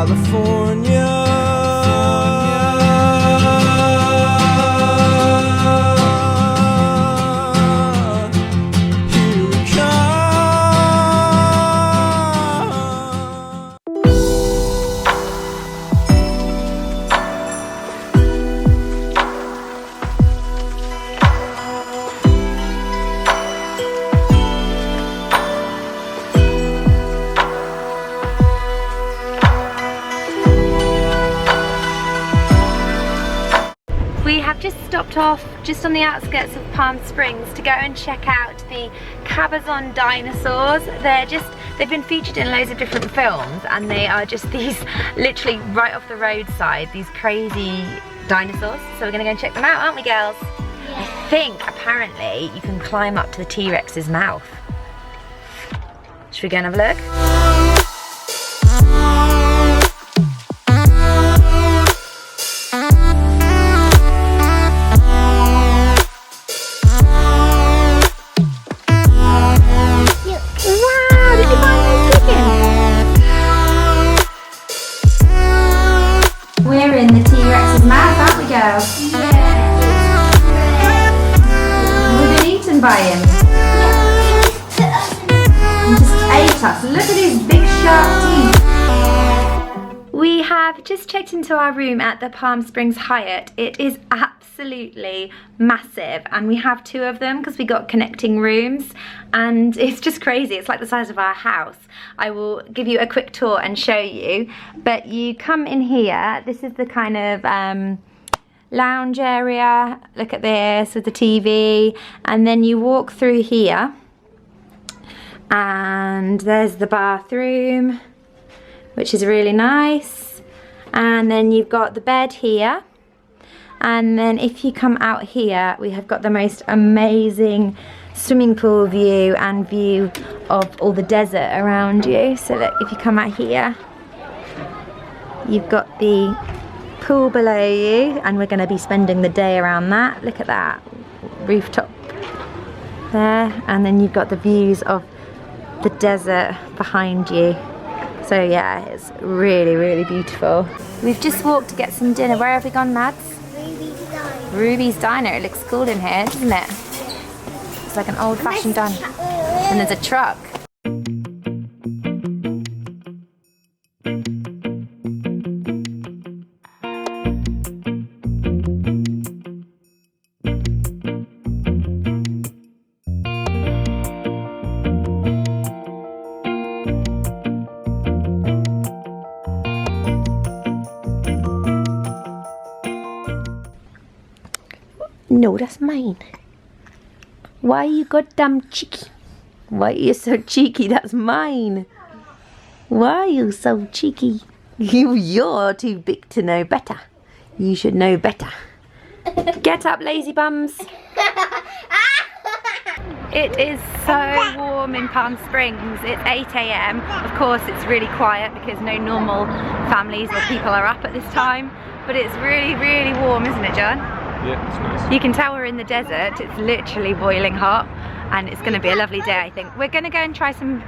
California. We have just stopped off just on the outskirts of Palm Springs to go and check out the Cabazon dinosaurs. They've been featured in loads of different films, and they are just these literally right off the roadside, these crazy dinosaurs. So we're gonna go and check them out, aren't we, girls? Yeah. I think apparently you can climb up to the T-Rex's mouth. Should we go and have a look? We're in the T-Rex's mouth, aren't we, girls? Yeah. We've been eaten by him. He just ate us. Look at his big sharp teeth. We have just checked into our room at the Palm Springs Hyatt. It is absolutely massive, and we have 2 of them because we got connecting rooms, and it's just crazy. It's like the size of our house. I will give you a quick tour and show you, but you come in here. This is the kind of lounge area. Look at this with the TV, and then you walk through here and there's the bathroom, which is really nice, and then you've got the bed here. And then if you come out here, we have got the most amazing swimming pool view and view of all the desert around you. So look, if you come out here, you've got the pool below you, and we're going to be spending the day around that. Look at that rooftop there, and then you've got the views of the desert behind you. So yeah, it's really, really beautiful. We've just walked to get some dinner. Where have we gone, Mads? Ruby's Diner. It looks cool in here, doesn't it? It's like an old-fashioned diner. And there's a truck. No, that's mine. Why you goddamn cheeky? Why are you so cheeky? That's mine. Why are you so cheeky? You're too big to know better. You should know better. Get up, lazy bums. It is so warm in Palm Springs. It's 8 AM. Of course, it's really quiet because no normal families or people are up at this time. But it's really, really warm, isn't it, John? Yeah, it's nice. You can tell we're in the desert. It's literally boiling hot, and it's going to be a lovely day, I think. We're going to go and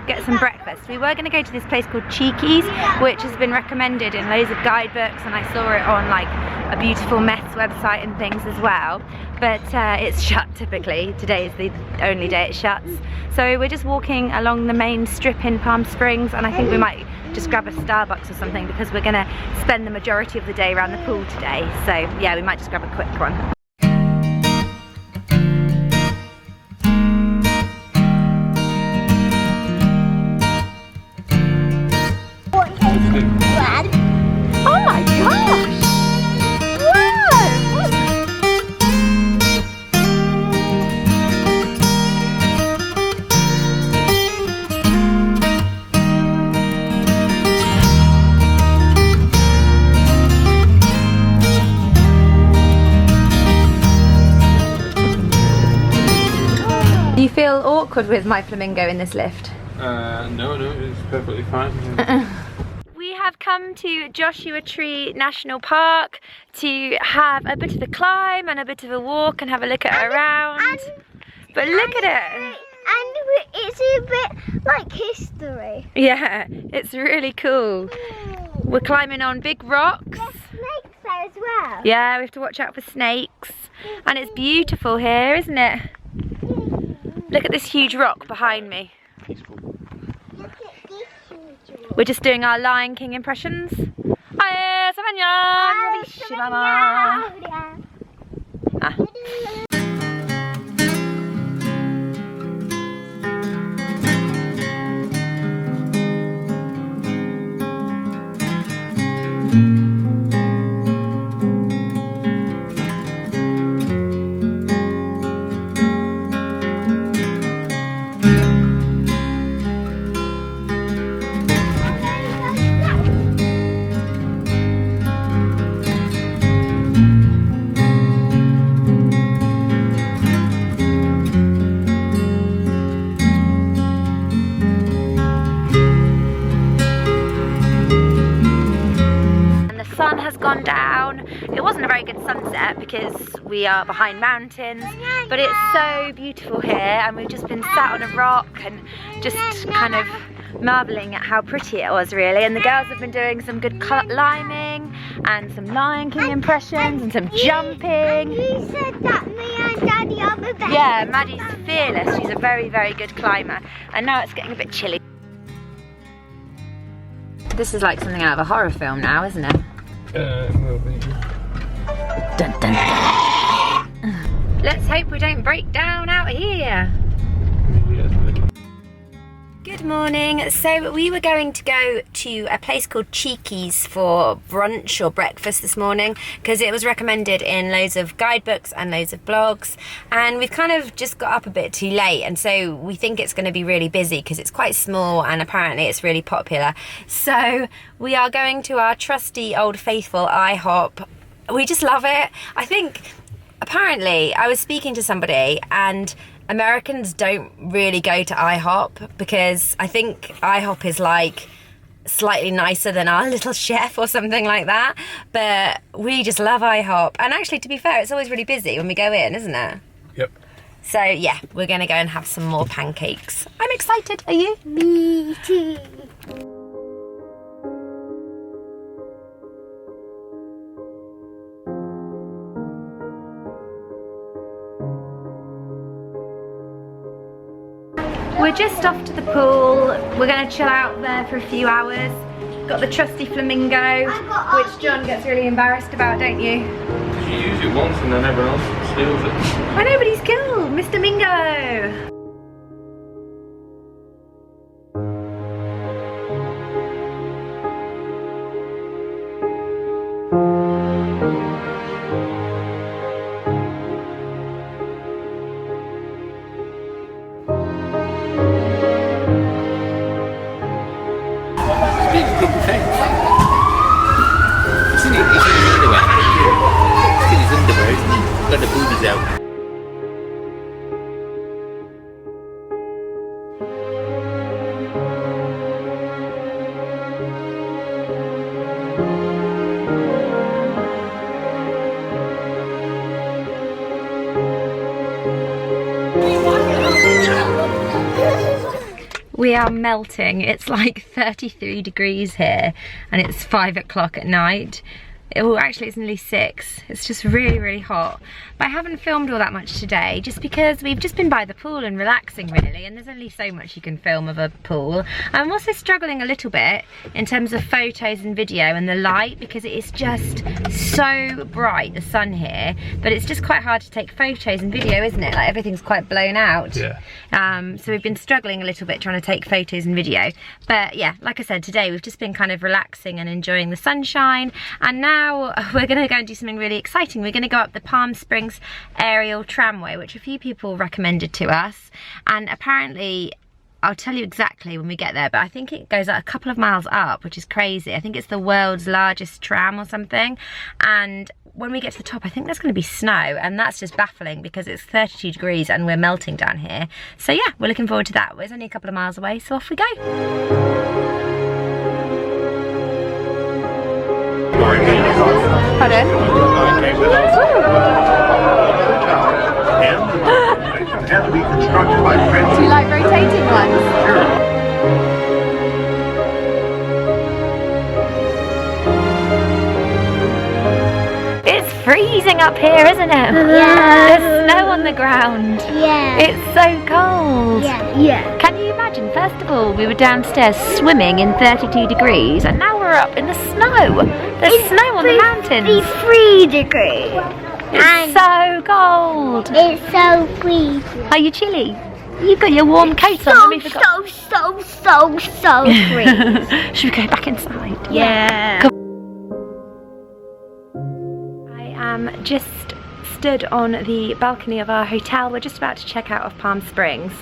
get some breakfast. We were going to go to this place called Cheeky's, which has been recommended in loads of guidebooks, and I saw it on like a Beautiful Mess website and things as well. But it's shut typically. Today is the only day it shuts. So we're just walking along the main strip in Palm Springs, and I think we might just grab a Starbucks or something because we're going to spend the majority of the day around the pool today. So yeah, we might just grab a quick one. Oh my gosh! Do you feel awkward with my flamingo in this lift? No, it's perfectly fine. We have come to Joshua Tree National Park to have a bit of a climb and a bit of a walk and have a look around. But look at it! And it's a bit like history. Yeah, it's really cool. We're climbing on big rocks. There's snakes there as well. Yeah, we have to watch out for snakes. And it's beautiful here, isn't it? Look at this huge rock behind me. Peaceful. Look at this huge one. We're just doing our Lion King impressions. Aye, Savannah! Ah. Sun has gone down. It wasn't a very good sunset because we are behind mountains, but it's so beautiful here, and we've just been sat on a rock and just kind of marveling at how pretty it was, really. And the girls have been doing some good climbing and some Lion King impressions and some jumping. You said that me and Daddy are the best. Yeah, Maddie's fearless. She's a very, very good climber. And now it's getting a bit chilly. This is like something out of a horror film now, isn't it? It will be. Dun, dun, dun. Let's hope we don't break down out here. Good morning. So we were going to go to a place called Cheeky's for brunch or breakfast this morning because it was recommended in loads of guidebooks and loads of blogs, and we've kind of just got up a bit too late, and so we think it's going to be really busy because it's quite small and apparently it's really popular. So we are going to our trusty old faithful IHOP. We just love it. I think apparently I was speaking to somebody and Americans don't really go to IHOP because I think IHOP is like slightly nicer than our little chef or something like that. But we just love IHOP. And actually, to be fair, it's always really busy when we go in, isn't it? Yep. So yeah, we're going to go and have some more pancakes. I'm excited. Are you? Me too. We're just off to the pool. We're going to chill out there for a few hours. Got the trusty flamingo, which John gets really embarrassed about, don't you? Because you use it once and then everyone else steals it. I know, but he's cool, Mr. Mingo. Got the boobies out. We are melting. It's like 33 degrees here and it's 5 o'clock at night. Oh, actually it's nearly 6. It's just really, really hot. But I haven't filmed all that much today just because we've just been by the pool and relaxing really, and there's only so much you can film of a pool. I'm also struggling a little bit in terms of photos and video and the light because it is just so bright, the sun here, but it's just quite hard to take photos and video, isn't it? Like everything's quite blown out. Yeah. So we've been struggling a little bit trying to take photos and video. But yeah, like I said, today we've just been kind of relaxing and enjoying the sunshine, and now we're going to go and do something really exciting. We're going to go up the Palm Springs aerial tramway, which a few people recommended to us, and apparently I'll tell you exactly when we get there, but I think it goes a couple of miles up, which is crazy. I think it's the world's largest tram or something, and when we get to the top I think there's going to be snow, and that's just baffling because it's 32 degrees and we're melting down here. So yeah, we're looking forward to that. It's only a couple of miles away, so off we go. Pardon? Do you like rotating ones? freezing up here, isn't it? Yeah. There's snow on the ground. Yeah. It's so cold. Yeah. Can you imagine? First of all, we were downstairs swimming in 32 degrees, and now we're up in the snow. There's snow on the mountains. 3 degrees. It's so cold. It's so freezing. Are you chilly? You've got your warm coat on. Mummy forgot. So freezing. Should we go back inside? Yeah. Come. I am just stood on the balcony of our hotel. We're just about to check out of Palm Springs.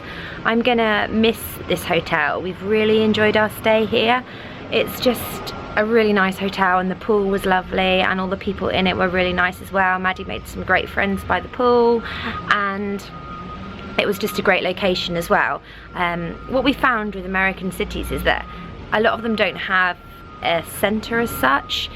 I'm gonna miss this hotel. We've really enjoyed our stay here. It's just a really nice hotel, and the pool was lovely, and all the people in it were really nice as well. Maddie made some great friends by the pool, and it was just a great location as well. What we found with American cities is that a lot of them don't have a centre as such,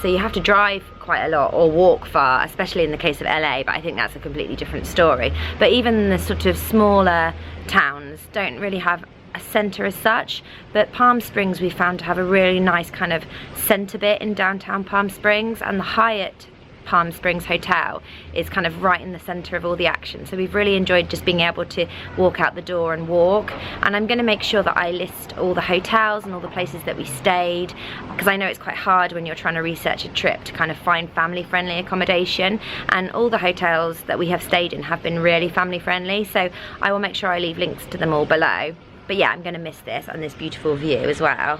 so you have to drive quite a lot or walk far, especially in the case of LA, but I think that's a completely different story. But even the sort of smaller towns don't really have a centre as such, but Palm Springs we found to have a really nice kind of centre bit in downtown Palm Springs, and the Hyatt Palm Springs Hotel is kind of right in the centre of all the action. So we've really enjoyed just being able to walk out the door and walk, and I'm going to make sure that I list all the hotels and all the places that we stayed, because I know it's quite hard when you're trying to research a trip to kind of find family friendly accommodation, and all the hotels that we have stayed in have been really family friendly, so I will make sure I leave links to them all below. But yeah, I'm going to miss this and this beautiful view as well,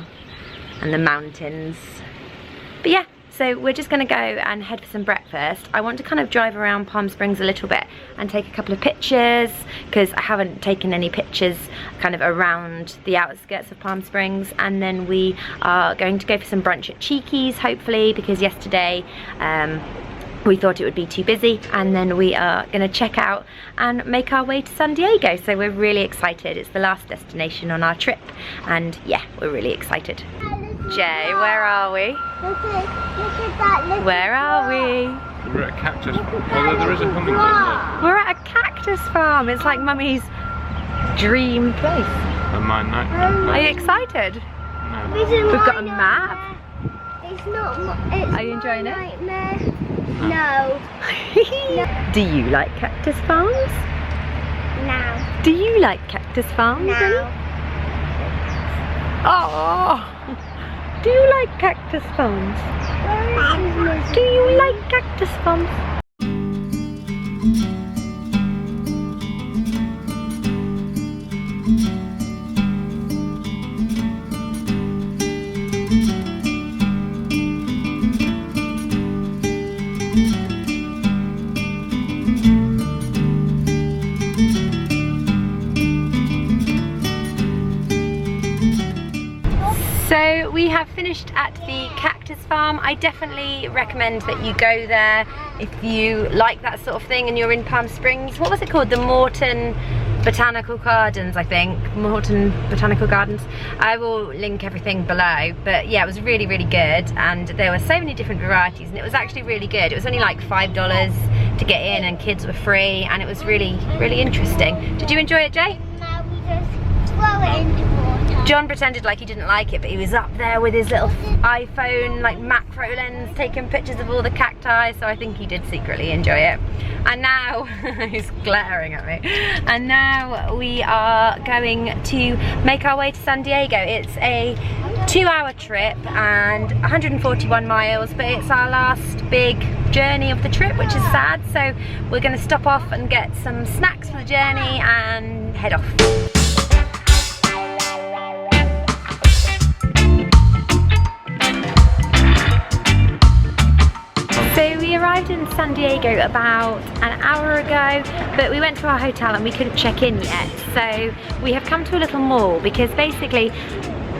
and the mountains. But yeah, so we're just going to go and head for some breakfast. I want to kind of drive around Palm Springs a little bit and take a couple of pictures, because I haven't taken any pictures kind of around the outskirts of Palm Springs. And then we are going to go for some brunch at Cheeky's, hopefully, because yesterday we thought it would be too busy, and then we are going to check out and make our way to San Diego. So we're really excited. It's the last destination on our trip, and yeah, we're really excited. Jay, where are we? Look at that. Look Where are we? We're at a cactus, although there is a hummingbird there. We're at a cactus farm. It's like Mummy's dream place. And my nightmare. Are you excited? No. We've got a map. It's not. It's Are you enjoying it? nightmare. No. Do you like cactus farms? No. Do you like cactus farms? No. Oh. Do you like cactus farms? Do you like cactus farms? So we have finished at the cactus farm. I definitely recommend that you go there if you like that sort of thing and you're in Palm Springs. What was it called? The Morton Botanical Gardens, I think. Morton Botanical Gardens. I will link everything below. But yeah, it was really, really good, and there were so many different varieties, and it was actually really good. It was only like $5 to get in, and kids were free, and it was really, really interesting. Did you enjoy it, Jay? Now we just throw it into water. John pretended like he didn't like it, but he was up there with his little iPhone like macro lens taking pictures of all the cacti, so I think he did secretly enjoy it. And now he's glaring at me, and now we are going to make our way to San Diego. It's a 2-hour trip and 141 miles, but it's our last big journey of the trip, which is sad, so we're going to stop off and get some snacks for the journey and head off. So we arrived in San Diego about an hour ago, but we went to our hotel and we couldn't check in yet. So we have come to a little mall, because basically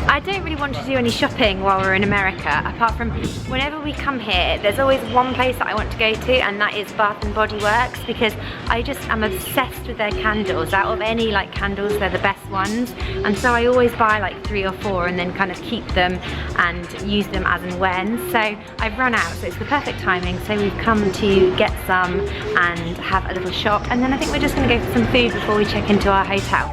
I don't really want to do any shopping while we're in America, apart from whenever we come here, there's always one place that I want to go to, and that is Bath and Body Works, because I just am obsessed with their candles. Out of any like candles, they're the best ones, and so I always buy like 3 or 4 and then kind of keep them and use them as and when. So I've run out, so it's the perfect timing. So we've come to get some and have a little shop, and then I think we're just going to go for some food before we check into our hotel.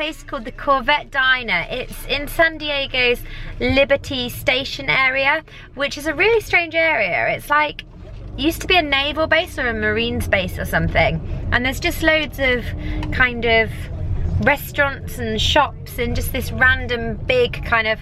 place called the Corvette Diner. It's in San Diego's Liberty Station area, which is a really strange area. It's like, used to be a naval base or a Marines base or something. And there's just loads of kind of restaurants and shops and just this random big kind of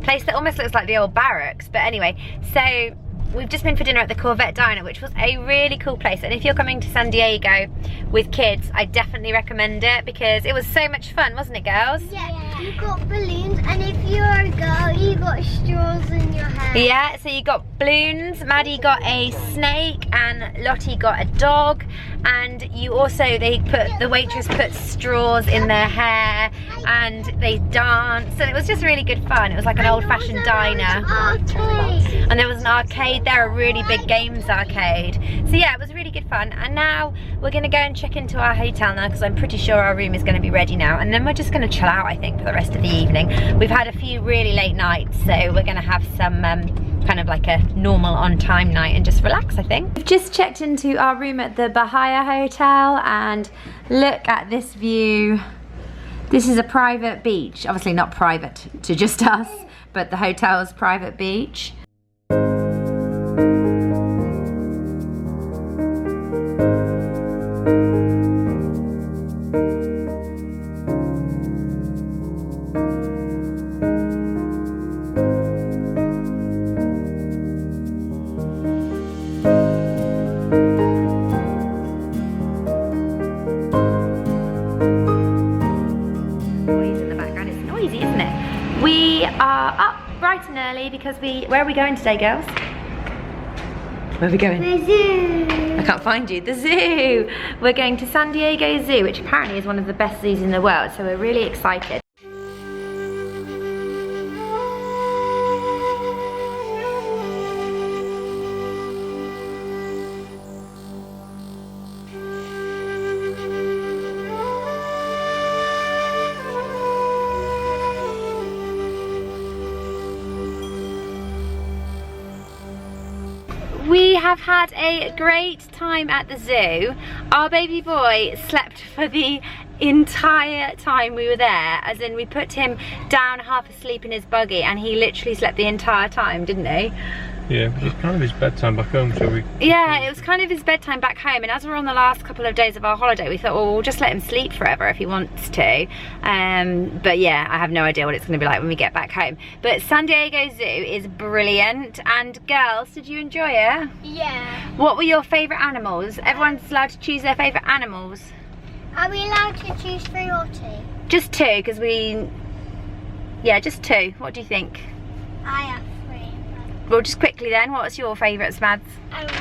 place that almost looks like the old barracks. But anyway, so we've just been for dinner at the Corvette Diner, which was a really cool place. And if you're coming to San Diego with kids, I definitely recommend it because it was so much fun, wasn't it, girls? Yeah, you got balloons, and if you're a girl, you got straws in your hair. Yeah, so you got balloons, Maddie got a snake, and Lottie got a dog. And you also, the waitress put straws in their hair, and they danced, and it was just really good fun. It was like an old-fashioned diner. Arcade. And there was an arcade there, a really big games arcade. So yeah, it was really good fun. And now we're gonna go and check into our hotel now because I'm pretty sure our room is gonna be ready now. And then we're just gonna chill out, I think, for the rest of the evening. We've had a few really late nights, so we're gonna have some kind of like a normal on time night and just relax, I think. We've just checked into our room at the Bahia Hotel and look at this view. This is a private beach. Obviously not private to just us, but the hotel's private beach. We are up bright and early because where are we going today, girls? Where are we going? The zoo. I can't find you. The zoo. We're going to San Diego Zoo, which apparently is one of the best zoos in the world, so we're really excited. We have had a great time at the zoo. Our baby boy slept for the entire time we were there, as in we put him down half asleep in his buggy and he literally slept the entire time, didn't he? Yeah, it was kind of his bedtime back home, so we... Yeah, it was kind of his bedtime back home, and as we're on the last couple of days of our holiday, we thought, well, we'll just let him sleep forever if he wants to. But yeah, I have no idea what it's going to be like when we get back home. But San Diego Zoo is brilliant, and girls, did you enjoy it? Yeah. What were your favourite animals? Everyone's allowed to choose their favourite animals. Are we allowed to choose 3 or 2? Just 2, because yeah, just 2. What do you think? I have 3. Well, just quickly then, what's your favourites, Mads?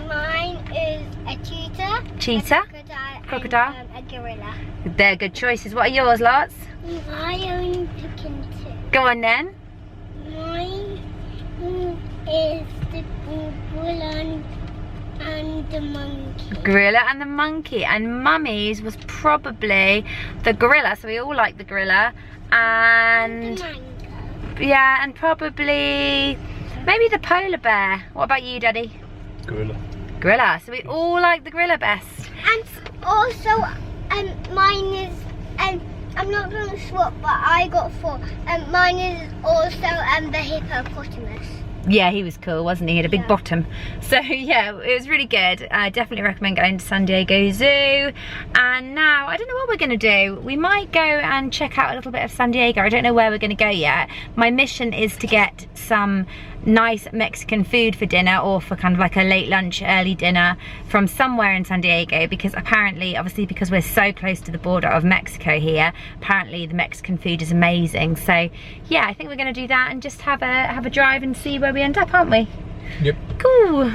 Mine is a cheetah. Cheetah? A Crocodile? And, a gorilla. They're good choices. What are yours, lots? I only picking 2. Go on then. Mine is the gorilla and the monkey. Gorilla and the monkey. And Mummy's was probably the gorilla. So we all like the gorilla. And the mango. yeah, and probably maybe the polar bear. What about you, Daddy? Gorilla. Gorilla. So we all like the gorilla best. And also, mine is, I'm not going to swap, but I got 4. Mine is also the hippopotamus. Yeah, he was cool, wasn't he? He had a big Yeah. bottom. So yeah, it was really good. I definitely recommend going to San Diego Zoo. And now, I don't know what we're gonna do. We might go and check out a little bit of San Diego. I don't know where we're gonna go yet. My mission is to get some nice Mexican food for dinner, or for kind of like a late lunch, early dinner from somewhere in San Diego, because apparently, obviously because we're so close to the border of Mexico here, apparently the Mexican food is amazing. So yeah, I think we're gonna do that and just have a drive and see where we end up, aren't we? Yep. Cool.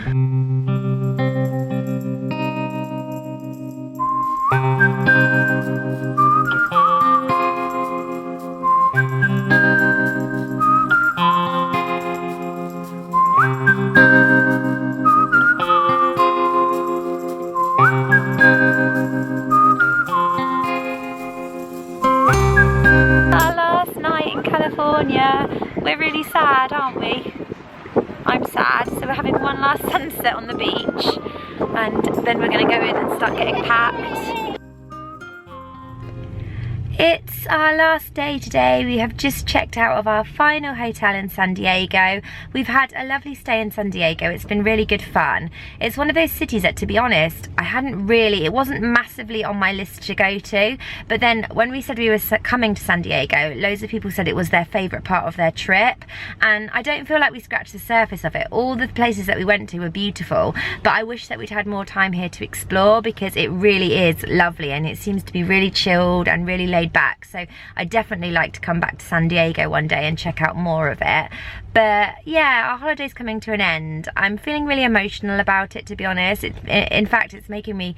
Our last night in California. We're really sad, aren't we? I'm sad, so we're having one last sunset on the beach, and then we're going to go in and start getting packed. It's our last day today. We have just checked out of our final hotel in San Diego. We've had a lovely stay in San Diego. It's been really good fun. It's one of those cities that, to be honest, it wasn't massively on my list to go to, but then when we said we were coming to San Diego, loads of people said it was their favourite part of their trip, and I don't feel like we scratched the surface of it. All the places that we went to were beautiful, but I wish that we'd had more time here to explore, because it really is lovely and it seems to be really chilled and really laid back. So I definitely like to come back to San Diego one day and check out more of it. But yeah, our holiday's coming to an end. I'm feeling really emotional about it, to be honest. In fact, it's making me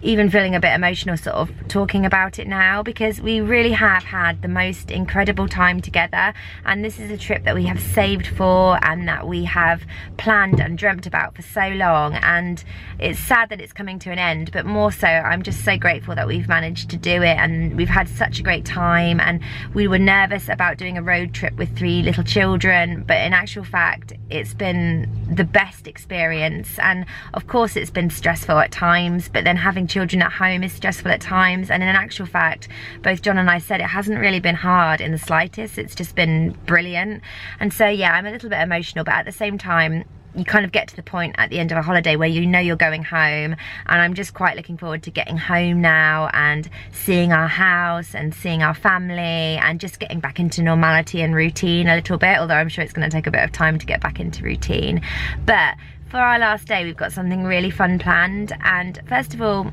even feeling a bit emotional sort of talking about it now, because we really have had the most incredible time together, and this is a trip that we have saved for and that we have planned and dreamt about for so long, and it's sad that it's coming to an end, but more so I'm just so grateful that we've managed to do it, and we've had such a great time. And we were nervous about doing a road trip with 3 little children, but in actual fact it's been the best experience. And of course it's been stressful at times, but then having children at home is stressful at times, and in actual fact both John and I said it hasn't really been hard in the slightest. It's just been brilliant. And so yeah, I'm a little bit emotional, but at the same time you kind of get to the point at the end of a holiday where you know you're going home, and I'm just quite looking forward to getting home now and seeing our house and seeing our family and just getting back into normality and routine a little bit, although I'm sure it's going to take a bit of time to get back into routine. But for our last day we've got something really fun planned, and first of all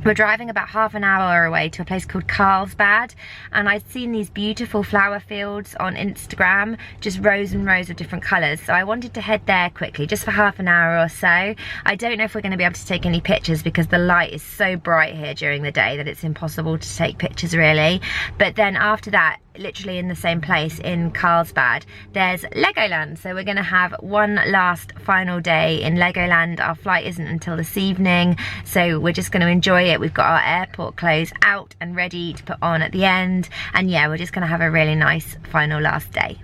we're driving about half an hour away to a place called Carlsbad, and I'd seen these beautiful flower fields on Instagram, just rows and rows of different colours, so I wanted to head there quickly just for half an hour or so. I don't know if we're going to be able to take any pictures because the light is so bright here during the day that it's impossible to take pictures really. But then after that, literally in the same place in Carlsbad, there's Legoland, so we're going to have one last final day in Legoland. Our flight isn't until this evening, so we're just going to enjoy it. We've got our airport clothes out and ready to put on at the end, and yeah, we're just going to have a really nice final last day.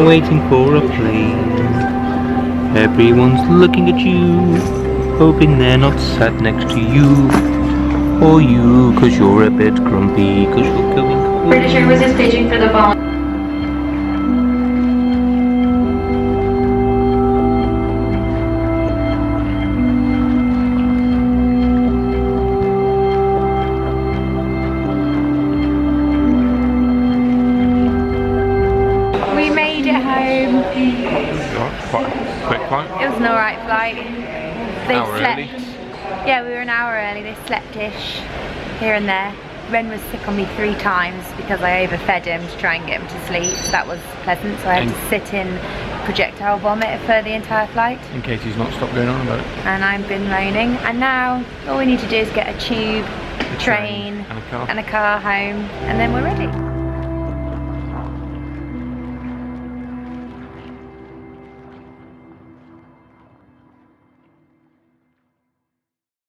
Waiting for a plane. Everyone's looking at you, hoping they're not sat next to you. Or you, cause you're a bit grumpy, cause you're going home. Pretty sure it was just staging for the bomb. Quite a quick flight. It was an alright flight. They Hour slept. early. Yeah, we were an hour early. They slept-ish here and there. Ren was sick on me 3 times because I overfed him to try and get him to sleep, so that was pleasant. So I had to sit in projectile vomit for the entire flight. In case he's not stopped going on about it. And I've been moaning, and now all we need to do is get a tube, a train, and a car home, and then we're ready.